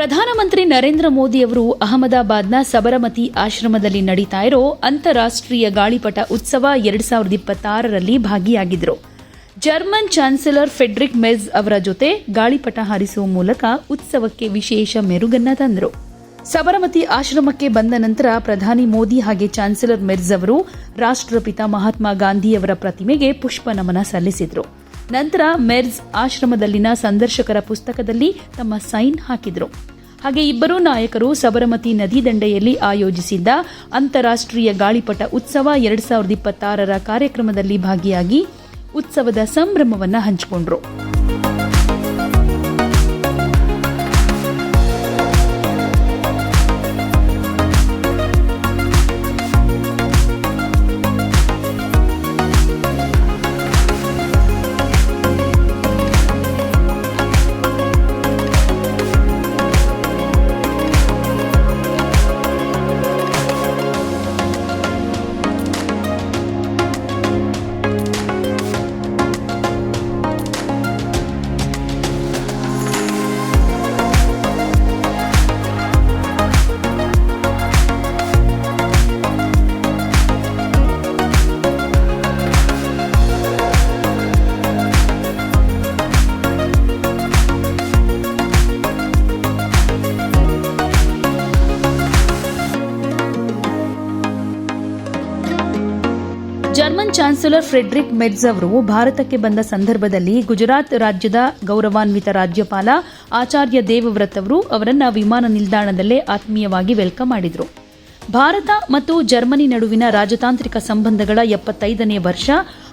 ಪ್ರಧಾನಮಂತ್ರಿ ನರೇಂದ್ರ ಮೋದಿ ಅವರು ಅಹಮದಾಬಾದ್ನ ಸಬರಮತಿ ಆಶ್ರಮದಲ್ಲಿ ನಡೀತಾ ಇರೋ ಅಂತಾರಾಷ್ಟ್ರೀಯ ಗಾಳಿಪಟ ಉತ್ಸವ 2026ರಲ್ಲಿ ಭಾಗಿಯಾಗಿದ್ದರು. ಜರ್ಮನ್ ಚಾನ್ಸಲರ್ ಫ್ರೆಡ್ರಿಕ್ ಮೆರ್ಜ್ ಅವರ ಜೊತೆ ಗಾಳಿಪಟ ಹಾರಿಸುವ ಮೂಲಕ ಉತ್ಸವಕ್ಕೆ ವಿಶೇಷ ಮೆರುಗನ್ನ ತಂದರು. ಸಬರಮತಿ ಆಶ್ರಮಕ್ಕೆ ಬಂದ ನಂತರ ಪ್ರಧಾನಿ ಮೋದಿ ಹಾಗೆ ಚಾನ್ಸಲರ್ ಮೆರ್ಜ್ ಅವರು ರಾಷ್ಟ್ರಪಿತ ಮಹಾತ್ಮ ಗಾಂಧಿಯವರ ಪ್ರತಿಮೆಗೆ ಪುಷ್ಪ ನಮನ ಸಲ್ಲಿಸಿದರು. ನಂತರ ಮೆರ್ಜ್ ಆಶ್ರಮದಲ್ಲಿನ ಸಂದರ್ಶಕರ ಪುಸ್ತಕದಲ್ಲಿ ತಮ್ಮ ಸೈನ್ ಹಾಕಿದರು. ಹಾಗೆ ಇಬ್ಬರೂ ನಾಯಕರು ಸಬರಮತಿ ನದಿ ದಂಡೆಯಲ್ಲಿ ಆಯೋಜಿಸಿದ್ದ ಅಂತಾರಾಷ್ಟ್ರೀಯ ಗಾಳಿಪಟ ಉತ್ಸವ 2026ರ ಕಾರ್ಯಕ್ರಮದಲ್ಲಿ ಭಾಗಿಯಾಗಿ ಉತ್ಸವದ ಸಂಭ್ರಮವನ್ನು ಹಂಚಿಕೊಂಡರು. ಜರ್ಮನ್ ಚಾನ್ಸಲರ್ ಫ್ರೆಡ್ರಿಕ್ ಮೆರ್ಜ್ ಅವರು ಭಾರತಕ್ಕೆ ಬಂದ ಸಂದರ್ಭದಲ್ಲಿ ಗುಜರಾತ್ ರಾಜ್ಯದ ಗೌರವಾನ್ವಿತ ರಾಜ್ಯಪಾಲ ಆಚಾರ್ಯ ದೇವವ್ರತ್ ಅವರು ಅವರನ್ನು ವಿಮಾನ ನಿಲ್ದಾಣದಲ್ಲೇ ಆತ್ಮೀಯವಾಗಿ ವೆಲ್ಕಮ್ ಮಾಡಿದರು. ಭಾರತ ಮತ್ತು ಜರ್ಮನಿ ನಡುವಿನ ರಾಜತಾಂತ್ರಿಕ ಸಂಬಂಧಗಳ 75ನೇ ವರ್ಷ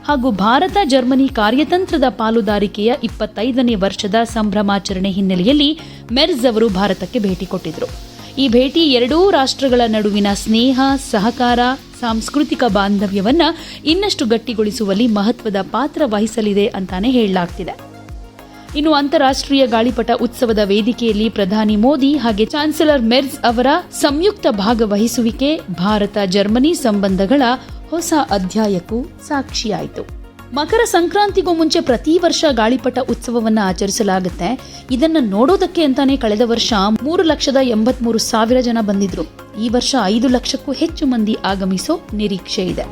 ಹಾಗೂ ಭಾರತ ಜರ್ಮನಿ ಕಾರ್ಯತಂತ್ರದ ಪಾಲುದಾರಿಕೆಯ 25ನೇ ವರ್ಷದ ಸಂಭ್ರಮಾಚರಣೆ ಹಿನ್ನೆಲೆಯಲ್ಲಿ ಮೆರ್ಜ್ ಅವರು ಭಾರತಕ್ಕೆ ಭೇಟಿ ಕೊಟ್ಟಿದ್ದರು. ಈ ಭೇಟಿ ಎರಡೂ ರಾಷ್ಟ್ರಗಳ ನಡುವಿನ ಸ್ನೇಹ, ಸಹಕಾರ, ಸಾಂಸ್ಕೃತಿಕ ಬಾಂಧವ್ಯವನ್ನ ಇನ್ನಷ್ಟು ಗಟ್ಟಿಗೊಳಿಸುವಲ್ಲಿ ಮಹತ್ವದ ಪಾತ್ರ ವಹಿಸಲಿದೆ ಅಂತಾನೆ ಹೇಳಲಾಗ್ತಿದೆ. ಇನ್ನು ಅಂತಾರಾಷ್ಟ್ರೀಯ ಗಾಳಿಪಟ ಉತ್ಸವದ ವೇದಿಕೆಯಲ್ಲಿ ಪ್ರಧಾನಿ ಮೋದಿ ಹಾಗೆ ಚಾನ್ಸಲರ್ ಮೆರ್ಜ್ ಅವರ ಸಂಯುಕ್ತ ಭಾಗವಹಿಸುವಿಕೆ ಭಾರತ ಜರ್ಮನಿ ಸಂಬಂಧಗಳ ಹೊಸ ಅಧ್ಯಾಯಕ್ಕೂ ಸಾಕ್ಷಿಯಾಯಿತು. ಮಕರ ಸಂಕ್ರಾಂತಿಗೂ ಮುಂಚೆ ಪ್ರತಿ ವರ್ಷ ಗಾಳಿಪಟ ಉತ್ಸವವನ್ನು ಆಚರಿಸಲಾಗುತ್ತೆ. ಇದನ್ನ ನೋಡೋದಕ್ಕೆ ಅಂತಾನೆ ಕಳೆದ ವರ್ಷ 3,83,000 ಜನ ಬಂದಿದ್ರು. ಈ ವರ್ಷ 5 ಲಕ್ಷಕ್ಕೂ ಹೆಚ್ಚು ಮಂದಿ ಆಗಮಿಸೋ ನಿರೀಕ್ಷೆ ಇದೆ.